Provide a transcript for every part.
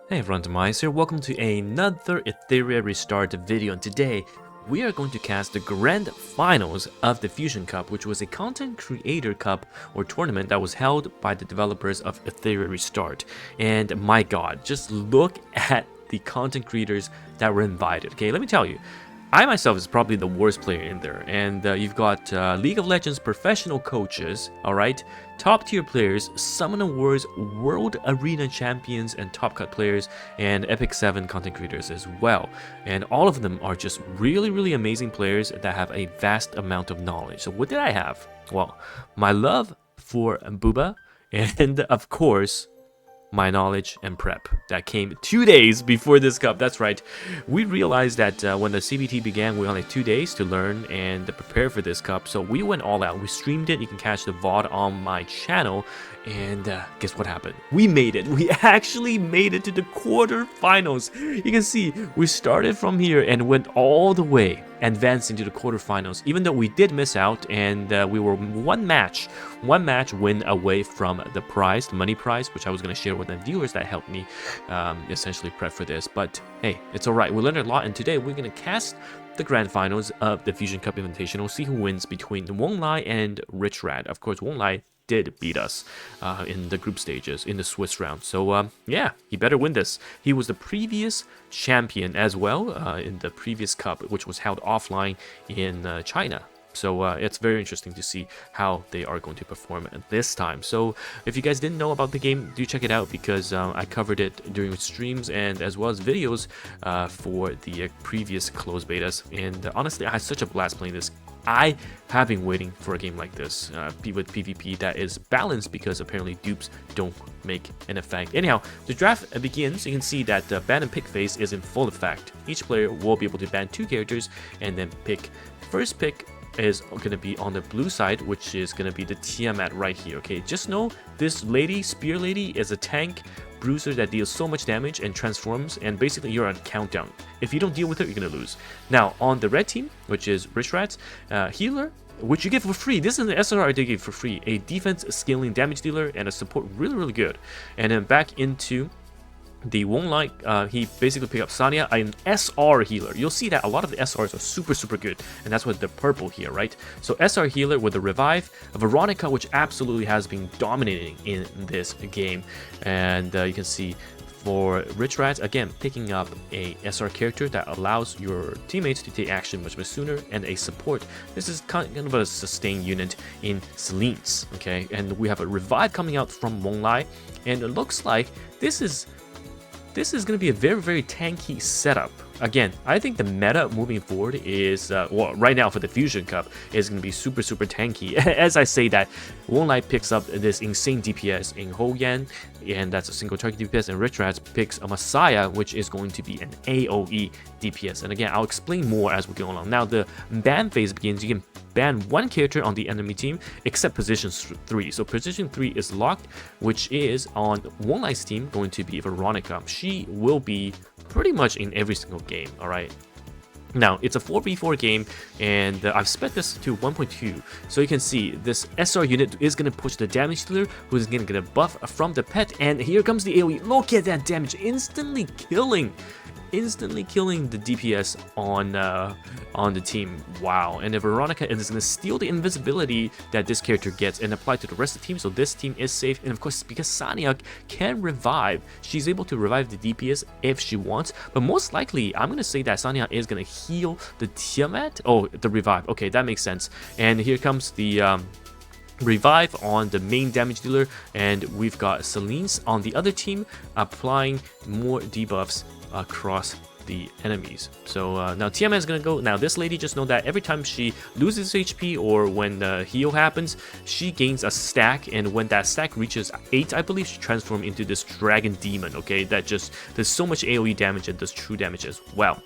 Hey everyone, TimaeuSS here. Welcome to another Etheria restart video, and today we are going to cast the grand finals of the Fusion Cup, which was a content creator cup or tournament that was held by the developers of Etheria Restart. And my god, just look at the content creators that were invited. Okay, let me tell you, I myself is probably the worst player in there, and you've got League of Legends professional coaches, alright, top tier players, Summoner Wars World Arena champions and top cut players, and Epic 7 content creators as well. And all of them are just really amazing players that have a vast amount of knowledge. So what did I have? Well, my love for Booba, and of course, my knowledge and prep that came 2 days before this cup. That's right, we realized that when the CBT began, we only had 2 days to learn and prepare for this cup, so we went all out. We streamed it. You can catch the VOD on my channel, and guess what happened? We made it. We actually made it to the quarterfinals. You can see we started from here and went all the way, advanced into the quarterfinals, even though we did miss out, and we were one match win away from the prize, the money prize, which I was going to share with the viewers that helped me essentially prep for this. But hey, it's all right. We learned a lot, and today we're going to cast the grand finals of the Fusion Cup Invitational. See who wins between Wonglai and Rich Rad. Of course, Wonglai did beat us in the group stages in the Swiss round, so yeah, he better win this. He was the previous champion as well in the previous cup, which was held offline in China. So it's very interesting to see how they are going to perform this time. So if you guys didn't know about the game, do check it out, because I covered it during streams and as well as videos for the previous closed betas. And honestly, I had such a blast playing this. I have been waiting for a game like this with PvP that is balanced, because apparently dupes don't make an effect. Anyhow, the draft begins. You can see that the ban and pick phase is in full effect. Each player will be able to ban 2 characters and then pick. First pick is going to be on the blue side, which is going to be the Tiamat right here. Okay, just know this lady, Spear Lady, is a tank bruiser that deals so much damage and transforms, and basically you're on countdown. If you don't deal with it, you're gonna lose. Now on the red team, which is Rich Rat's healer, which you get for free. This is an SSR they give for free, a defense scaling damage dealer and a support, really good. And then back into the Wonglai, he basically picked up Sanya, an SR healer. You'll see that a lot of the SRs are super good, and that's what the purple here, right? So SR healer with the revive, Veronica, which absolutely has been dominating in this game. And you can see for Rich Rats, again, picking up a SR character that allows your teammates to take action much sooner, and a support. This is kind of a sustained unit in Celine's, okay? And we have a revive coming out from Wonglai, and it looks like this is going to be a very tanky setup. Again, I think the meta moving forward is, well, right now for the Fusion Cup, is going to be super tanky. As I say that, Wonglai picks up this insane DPS in Ho Yan, and that's a single target DPS, and Rich Rats picks a Messiah, which is going to be an AoE DPS. And again, I'll explain more as we go along. Now, the ban phase begins. You can ban 1 character on the enemy team except position 3. So position 3 is locked, which is on Wonglai's team going to be Veronica. She will be pretty much in every single game, alright? Now, it's a 4v4 game, and I've spec this to 1.2, so you can see this SR unit is going to push the damage dealer, who is going to get a buff from the pet, and here comes the AoE. Look at that damage, instantly killing the DPS on the team. Wow. And then Veronica is going to steal the invisibility that this character gets and apply to the rest of the team, so this team is safe. And of course, because Sanya can revive, she's able to revive the DPS if she wants, but most likely I'm going to say that Sanya is going to heal the Tiamat. Oh, the revive. Okay, that makes sense. And here comes the revive on the main damage dealer, and we've got Celine's on the other team applying more debuffs across the enemies. So now Tiamat is gonna go. Now this lady, just know that every time she loses HP or when the heal happens, she gains a stack, and when that stack reaches 8, I believe, she transforms into this dragon demon. Okay, that just does so much AoE damage and does true damage as well.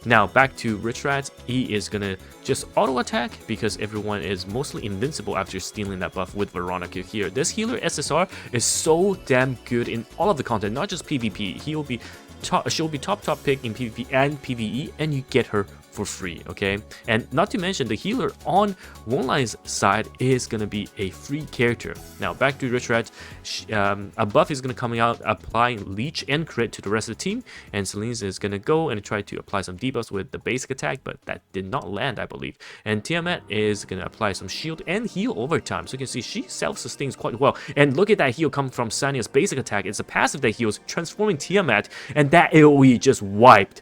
Now back to Rich Rat, he is gonna just auto attack because everyone is mostly invincible after stealing that buff with Veronica here. This healer SSR is so damn good in all of the content, not just PvP. She'll be top pick in PvP and PvE, and you get her for free, okay? And not to mention, the healer on Wonlai's side is gonna be a free character. Now back to Rich Rat, a buff is gonna coming out applying leech and crit to the rest of the team, and Celine's is gonna go and try to apply some debuffs with the basic attack, but that did not land, I believe. And Tiamat is gonna apply some shield and heal over time, so you can see she self-sustains quite well. And look at that heal come from Sania's basic attack. It's a passive that heals, transforming Tiamat, and that AoE just wiped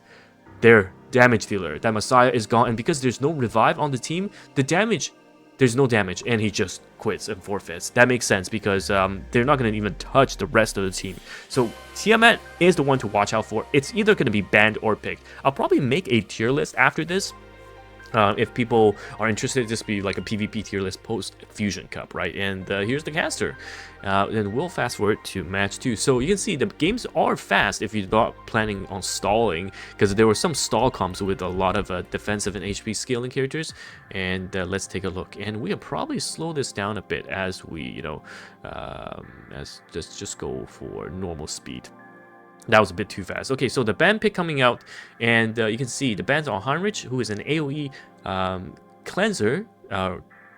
their damage dealer. That Messiah is gone, and because there's no revive on the team, there's no damage, and he just quits and forfeits. That makes sense because they're not going to even touch the rest of the team. So Tiamat is the one to watch out for. It's either going to be banned or picked. I'll probably make a tier list after this. If people are interested, just be like a PvP tier list post Fusion Cup, right? And here's the caster. Then we'll fast forward to match 2. So you can see the games are fast if you're not planning on stalling, because there were some stall comps with a lot of defensive and HP scaling characters. And let's take a look. And we'll probably slow this down a bit as we, you know, as just go for normal speed. That was a bit too fast. Okay, so the ban pick coming out, and you can see the bans on Heinrich, who is an AoE cleanser,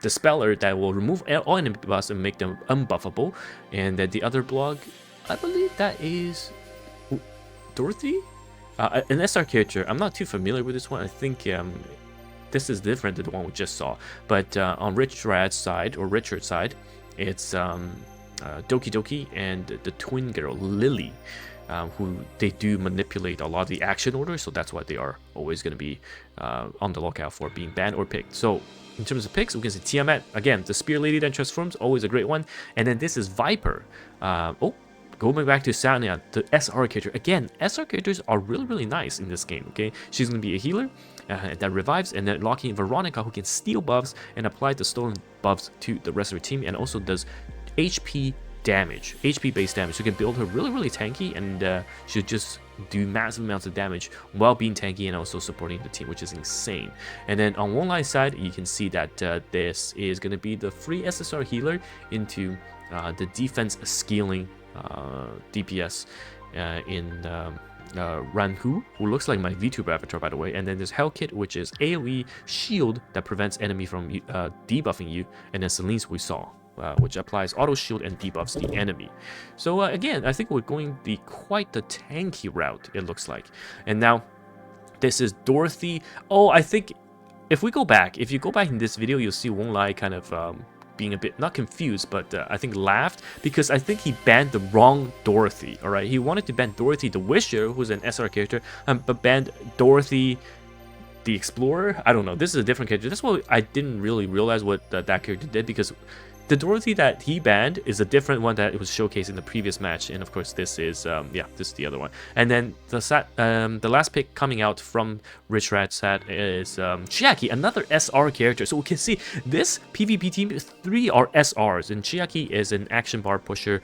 dispeller that will remove all enemy buffs and make them unbuffable. And then the other blog, I believe that is Dorothy, an SR character. I'm not too familiar with this one. I think this is different than the one we just saw. But on Richard's side, it's Doki Doki and the twin girl Lily. Who they do manipulate a lot of the action orders, so that's why they are always going to be on the lookout for being banned or picked. So in terms of picks, we can see Tiamat, again, the spear lady that transforms, always a great one. And then this is Viper. Going back to Sania, the SR character. Again, SR characters are really nice in this game, okay? She's going to be a healer that revives, and then locking in Veronica, who can steal buffs and apply the stolen buffs to the rest of her team, and also does HP damage, HP based damage. So you can build her really tanky, and she'll just do massive amounts of damage while being tanky and also supporting the team, which is insane. And then on Wonlai's side, you can see that this is going to be the free SSR healer into the defense scaling DPS in Ranhu, who looks like my VTuber avatar, by the way. And then there's Hellkit, which is AoE shield that prevents enemy from debuffing you, and then Celine's we saw, which applies auto shield and debuffs the enemy. So again, I think we're going the quite the tanky route, it looks like. And now this is Dorothy. Oh, I think if you go back in this video, you'll see Wonlai kind of being a bit not confused, but I think laughed, because I think he banned the wrong Dorothy. All right, he wanted to ban Dorothy the Wisher, who's an SR character, but banned Dorothy the Explorer. I don't know, this is a different character. That's why I didn't really realize what that character did, because the Dorothy that he banned is a different one that was showcased in the previous match, and of course this is this is the other one. And then the last pick coming out from Rich Rat's set is Chiaki, another SR character. So we can see this PvP team, 3 are SRs, and Chiaki is an action bar pusher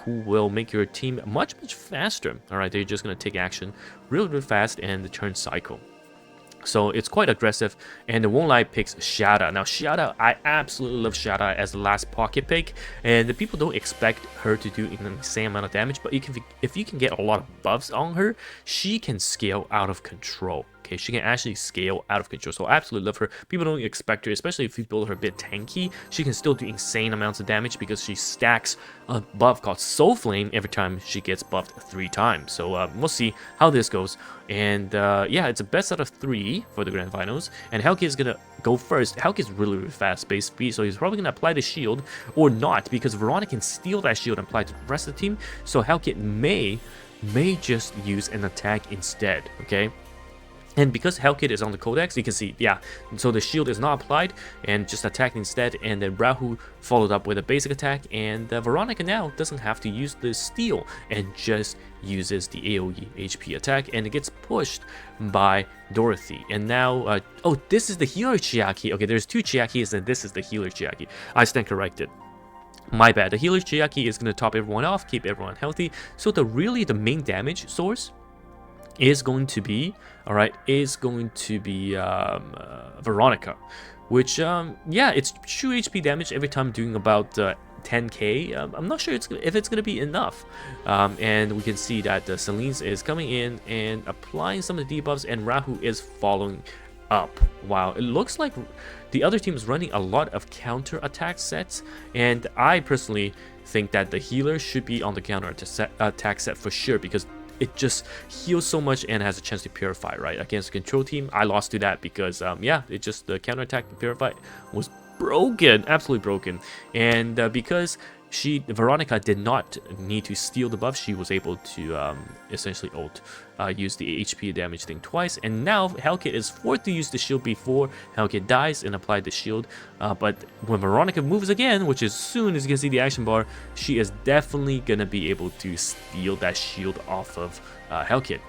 who will make your team much faster. All right, they're just gonna take action really fast and the turn cycle. So it's quite aggressive, and the Wonlai picks Shada. Now Shada, I absolutely love Shada as the last pocket pick, and the people don't expect her to do an insane amount of damage, but if you can get a lot of buffs on her, she can scale out of control. Okay, she can actually scale out of control. So I absolutely love her. People don't expect her, especially if you build her a bit tanky. She can still do insane amounts of damage because she stacks a buff called Soul Flame every time she gets buffed 3 times. So we'll see how this goes. And yeah, it's a best out of 3 for the grand finals. And Hellkit is gonna go first. Hellkit's really fast base speed, so he's probably gonna apply the shield or not, because Veronica can steal that shield and apply it to the rest of the team. So Hellkit may just use an attack instead. Okay. And because Hellkit is on the codex, you can see, yeah, so the shield is not applied and just attacked instead. And then Rahu followed up with a basic attack, and Veronica now doesn't have to use the steal and just uses the AoE HP attack, and it gets pushed by Dorothy. And now, oh, this is the healer Chiaki. Okay, there's 2 Chiakis, and this is the healer Chiaki. I stand corrected. My bad. The healer Chiaki is going to top everyone off, keep everyone healthy. So the main damage source is going to be, all right, is going to be Veronica, which yeah, it's true HP damage every time doing about 10k. I'm not sure if it's gonna be enough, and we can see that Celine's is coming in and applying some of the debuffs, and Rahu is following up. Wow, it looks like the other team is running a lot of counter attack sets, and I personally think that the healer should be on the counter attack set for sure, because it just heals so much and has a chance to purify, right? Against the control team, I lost to that because yeah, it just the counter attack and purify was broken, absolutely broken. And because Veronica did not need to steal the buff, she was able to essentially ult, use the HP damage thing twice, and now Hellkit is forced to use the shield before Hellkit dies and apply the shield. But when Veronica moves again, which is soon as you can see the action bar, she is definitely gonna be able to steal that shield off of Hellkit.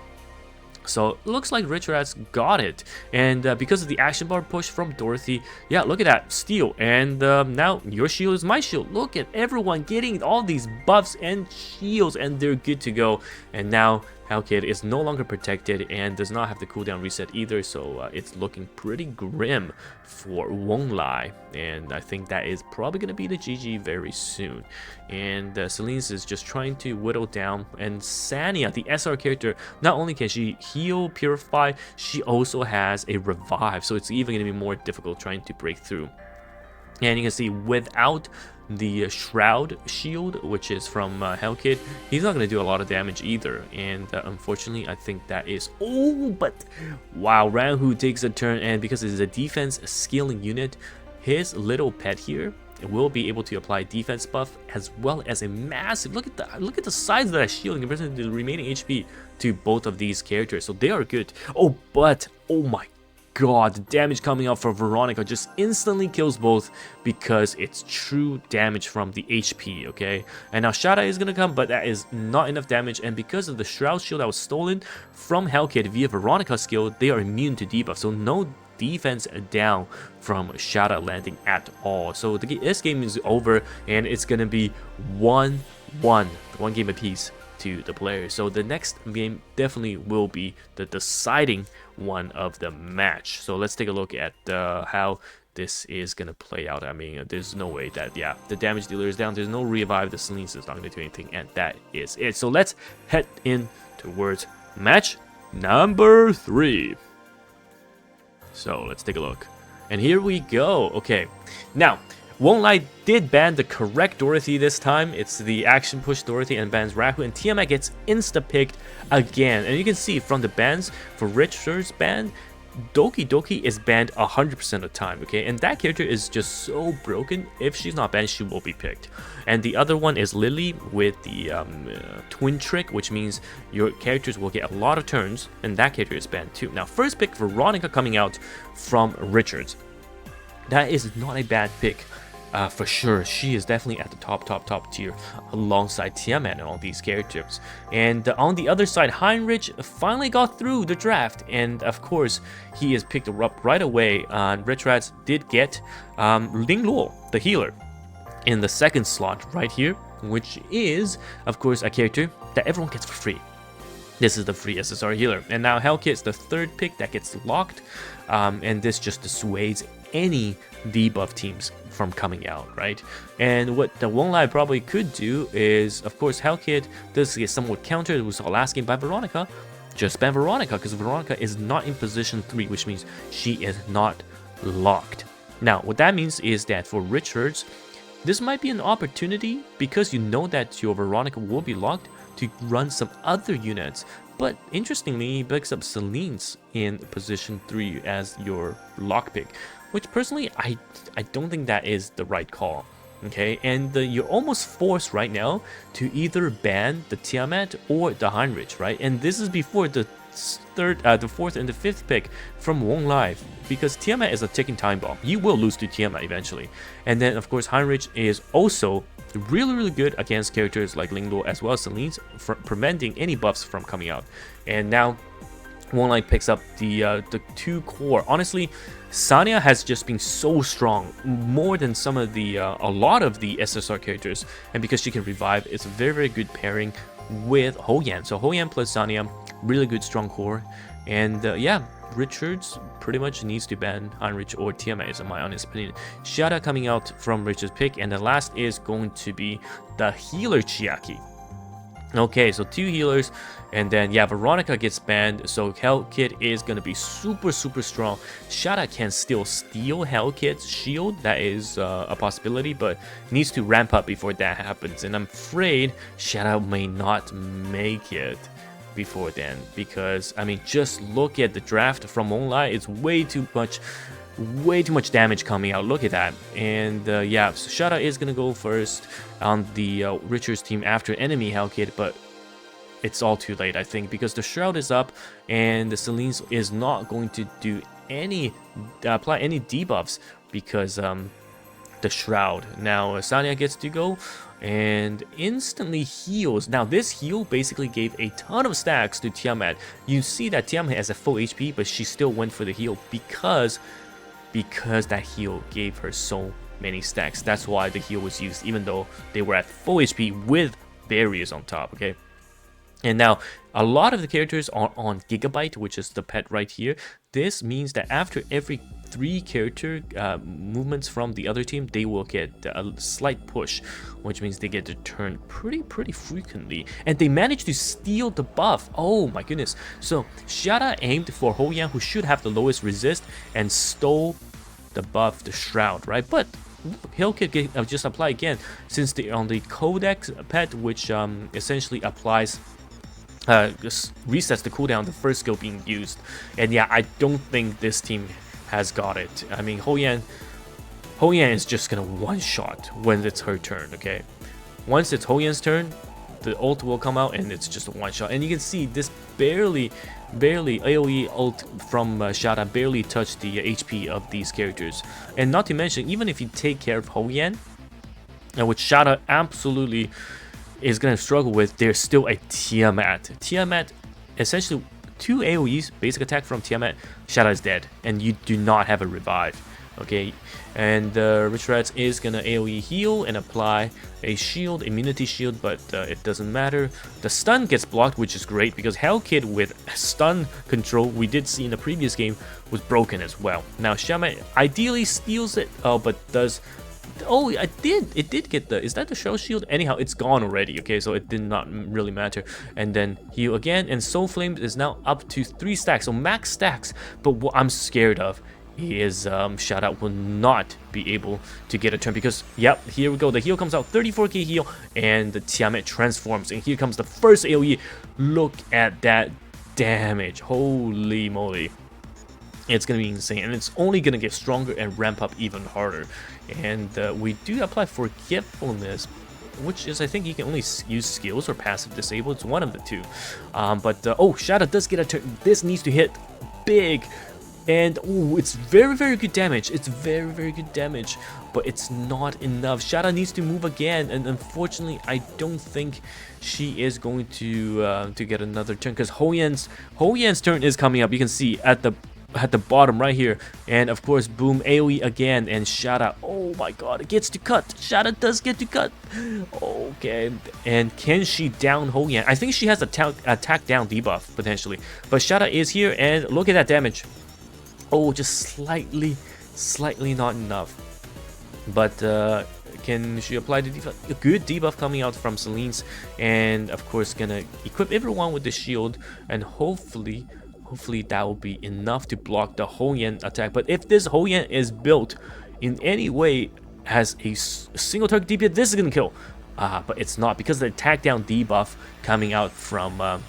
So it looks like Richard's got it, and because of the action bar push from Dorothy, yeah, look at that, steal, and now your shield is my shield. Look at everyone getting all these buffs and shields, and they're good to go. And now Hellkit is no longer protected and does not have the cooldown reset either, so it's looking pretty grim for Won't Lie, and I think that is probably going to be the GG very soon. And Celine's is just trying to whittle down, and Sania, the SR character, not only can she heal, purify, she also has a revive, so it's even going to be more difficult trying to break through. And you can see without the Shroud shield, which is from Hellkit, he's not going to do a lot of damage either. And unfortunately, I think that is... Oh, but wow, Rahu takes a turn, and because it's a defense scaling unit, his little pet here will be able to apply defense buff as well as a massive... Look at the size of that shield in comparison to the remaining HP to both of these characters. So they are good. Oh, but oh my god, the damage coming out for Veronica just instantly kills both because it's true damage from the HP, okay? And now Shada is gonna come, but that is not enough damage, and because of the Shroud shield that was stolen from Hellkit via Veronica's skill, they are immune to debuff, so no defense down from Shada landing at all. So this game is over, and it's gonna be 1-1, one game apiece to the players. So the next game definitely will be the deciding one of the match. So let's take a look at how this is gonna play out. I mean, there's no way that, yeah, the damage dealer is down, there's no revive, the Celine's is not gonna do anything, and that is it. So let's head in towards match number 3. So let's take a look, and here we go. Okay, now Won't Lie did ban the correct Dorothy this time. It's the action push Dorothy and bans Rahu, and Tiamat gets insta-picked again. And you can see from the bans for Richard's ban, Doki Doki is banned 100% of the time, okay? And that character is just so broken. If she's not banned, she will be picked. And the other one is Lily with the twin trick, which means your characters will get a lot of turns, and that character is banned too. Now, first pick, Veronica coming out from Richards. That is not a bad pick. For sure, she is definitely at the top tier alongside Tiamat and all these characters. And on the other side, Heinrich finally got through the draft, and of course he is picked up right away. Richards did get Ling Luo, the healer, in the second slot right here, which is of course a character that everyone gets for free. This is the free SSR healer. And now Hellkit's the third pick that gets locked, and this just dissuades any debuff teams from coming out, right? And what the Won't Lie probably could do is, of course, Hellkit does get somewhat countered. We saw last game by Veronica. Just ban Veronica, because Veronica is not in position 3, which means she is not locked. Now, what that means is that for Richards, this might be an opportunity, because you know that your Veronica will be locked, to run some other units. But interestingly, he picks up Celine's in position 3 as your lockpick, which personally I don't think that is the right call. Okay, and you're almost forced right now to either ban the Tiamat or the Heinrich, right? And this is before the fourth and the fifth pick from Won't Lie, because Tiamat is a ticking time bomb. You will lose to Tiamat eventually. And then of course Heinrich is also really good against characters like Ling Luo as well as Celine's, for preventing any buffs from coming out. And now Won't Lie picks up the 2 core. Honestly, Sania has just been so strong, more than some of the a lot of the SSR characters, and because she can revive, it's a very good pairing with Ho Yan. So Ho Yan plus Sania really good strong core. And yeah, Richards pretty much needs to ban Heinrich or Tiamat, is in my honest opinion. Shada coming out from Richard's pick, and the last is going to be the healer Chiaki. Okay, so 2 healers, and then yeah, Veronica gets banned, so Hellkit is gonna be super strong. Shada can still steal Hellkit's shield, that is a possibility, but needs to ramp up before that happens, and I'm afraid Shada may not make it before then, because I mean, just look at the draft from Moonlight. It's way too much damage coming out. Look at that. And yeah, so Shada is gonna go first on the Richards team after enemy Hellkit, but it's all too late, I think, because the Shroud is up and the Celine is not going to do any apply any debuffs because the Shroud. Now Sanya gets to go and instantly heals. Now this heal basically gave a ton of stacks to Tiamat. You see that Tiamat has a full HP, but she still went for the heal because that heal gave her so many stacks. That's why the heal was used, even though they were at full HP with barriers on top, okay? And now, a lot of the characters are on Gigabyte, which is the pet right here. This means that after every 3 character movements from the other team, they will get a slight push, which means they get to turn pretty frequently. And they managed to steal the buff. Oh my goodness. So, Shada aimed for Hoyan, who should have the lowest resist, and stole the buff, the Shroud, right? But Hellkit just apply again, since they're on the Codex pet, which essentially applies just resets the cooldown the first skill being used. And yeah, I don't think this team has got it. I mean, Hoyan is just gonna one-shot when it's her turn, okay? Once it's Hoyan's turn, the ult will come out and it's just a one-shot. And you can see this barely AoE ult from Shada barely touched the HP of these characters. And not to mention, even if you take care of Hoyan, which Shada absolutely is going to struggle with, there's still a Tiamat. Tiamat, essentially 2 AoEs, basic attack from Tiamat, Shada is dead, and you do not have a revive, okay? And Richards is going to AoE heal and apply a shield, immunity shield, but it doesn't matter. The stun gets blocked, which is great, because Hellkit with stun control, we did see in the previous game, was broken as well. Now, Shama ideally steals it, but does... Oh, it did get the... Is that the shell shield? Anyhow, it's gone already, okay? So it did not really matter. And then heal again, and Soul Flame is now up to 3 stacks, so max stacks. But what I'm scared of is Shada will not be able to get a turn, because, yep, here we go. The heal comes out, 34k heal, and the Tiamat transforms. And here comes the first AoE. Look at that damage. Holy moly. It's going to be insane, and it's only going to get stronger and ramp up even harder. And we do apply Forgetfulness, which is, I think you can only use skills or passive disable. It's one of the two. Oh, Shada does get a turn. This needs to hit big. And ooh, it's very good damage. It's very good damage, but it's not enough. Shada needs to move again, and unfortunately, I don't think she is going to get another turn, because Hoyan's turn is coming up. You can see at the bottom right here, and of course, boom, AoE again, and Shada, oh my god, it gets to cut. Shada does get to cut. Okay, and can she down Hoyan? I think she has a attack down debuff potentially, but Shada is here, and look at that damage. Oh, just slightly not enough. But can she apply the debuff? A good debuff coming out from Celine's, and of course gonna equip everyone with the shield, and hopefully that will be enough to block the Hoyan attack. But if this Hoyan is built in any way as a single target DPS, this is gonna kill. But it's not, because the attack down debuff coming out from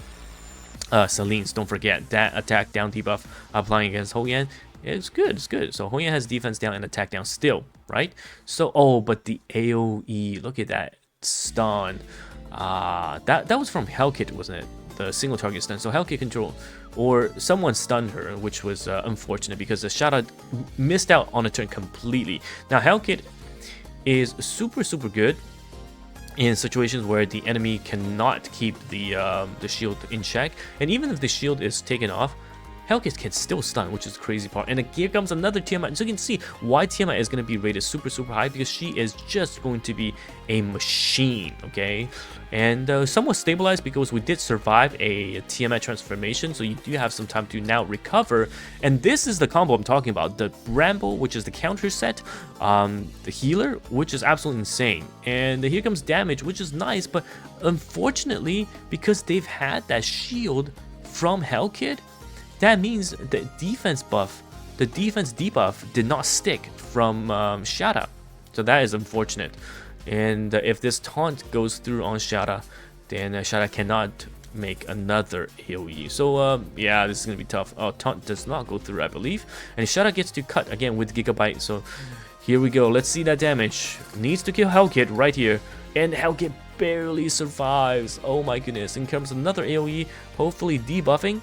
Celine's. Don't forget that attack down debuff applying against Hoyan. It's good. So Hoyan has defense down and attack down still, right? So, oh, but the AoE, look at that stun. That was from Hellkit, wasn't it? The single target stun. So Hellkit control, or someone stunned her, which was unfortunate, because the Shada missed out on a turn completely. Now Hellkit is super good in situations where the enemy cannot keep the shield in check, and even if the shield is taken off, Hellkit can still stun, which is the crazy part. And here comes another Tiamat. So you can see why Tiamat is going to be rated super high, because she is just going to be a machine, okay? And somewhat stabilized because we did survive a Tiamat transformation, so you do have some time to now recover. And this is the combo I'm talking about. The Ramble, which is the counter set, the healer, which is absolutely insane. And here comes damage, which is nice, but unfortunately, because they've had that shield from Hellkit, that means the defense buff, the defense debuff did not stick from Shadow. So that is unfortunate. And if this taunt goes through on Shadow, then Shadow cannot make another AoE. So yeah, this is going to be tough. Oh, taunt does not go through, I believe. And Shadow gets to cut again with Gigabyte. So here we go. Let's see that damage. Needs to kill Hellkit right here. And Hellkit barely survives. Oh my goodness. In comes another AoE, hopefully debuffing.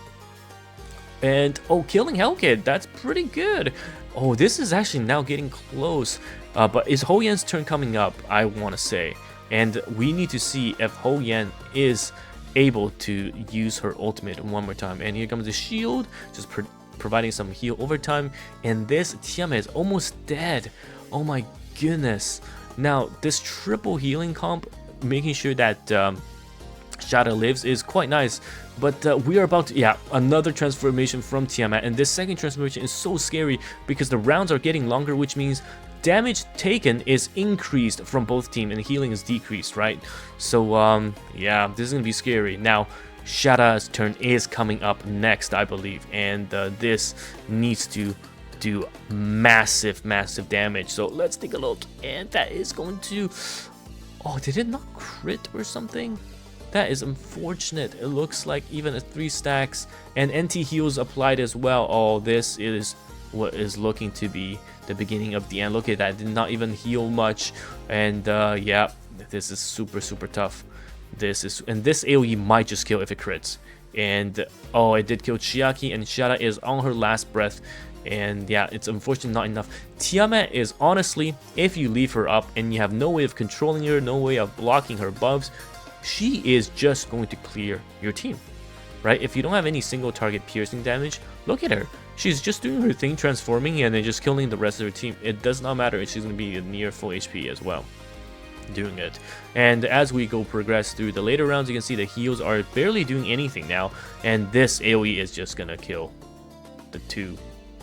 And oh, killing Hellkit, that's pretty good. Oh, this is actually now getting close. But is Ho Yan's turn coming up, I want to say. And we need to see if Ho Yan is able to use her ultimate one more time. And here comes the shield, just providing some heal over time. And this Tiamat is almost dead. Oh my goodness. Now, this triple healing comp, making sure that Shadow lives, is quite nice. But we are about to, yeah, another transformation from Tiamat, and this second transformation is so scary because the rounds are getting longer, which means damage taken is increased from both teams and healing is decreased, right? So yeah, this is gonna be scary. Now Shada's turn is coming up next, I believe, and this needs to do massive damage. So let's take a look, and that is going to, oh, did it not crit or something? That is unfortunate. It looks like even a 3 stacks and NT heals applied as well. Oh, this is what is looking to be the beginning of the end. Look at that, did not even heal much. And yeah, this is super tough. This AoE might just kill if it crits. And oh, it did kill Chiaki, and Shada is on her last breath. And yeah, it's unfortunately not enough. Tiamat is honestly, if you leave her up and you have no way of controlling her, no way of blocking her buffs, she is just going to clear your team, right? If you don't have any single target piercing damage, look at her. She's just doing her thing, transforming, and then just killing the rest of her team. It does not matter if she's going to be near full HP as well doing it. And as we progress through the later rounds, you can see the heals are barely doing anything now, and this AoE is just going to kill the 2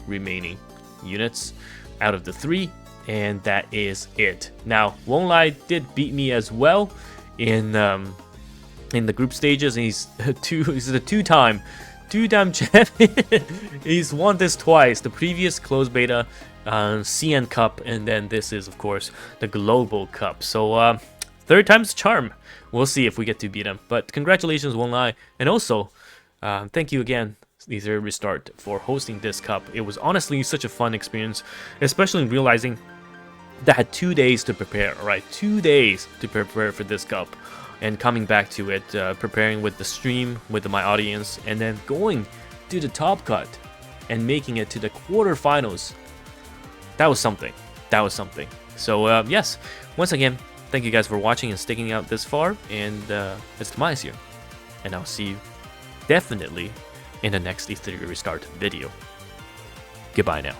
remaining units out of the 3, and that is it. Now, won't lie, did beat me as well in the group stages, and he's a two-time champion. He's won this twice, the previous closed beta, CN Cup, and then this is of course the Global Cup. So 3rd time's the charm. We'll see if we get to beat him, but congratulations, won't lie. And also thank you again, Etheria Restart, for hosting this cup. It was honestly such a fun experience, especially realizing that I had 2 days to prepare, right? 2 days to prepare for this cup, and coming back to it, preparing with the stream, with my audience, and then going to the top cut and making it to the quarterfinals. That was something. That was something. So yes, once again, thank you guys for watching and sticking out this far. And it's TimaeuSS here, and I'll see you definitely in the next Etheria Restart video. Goodbye now.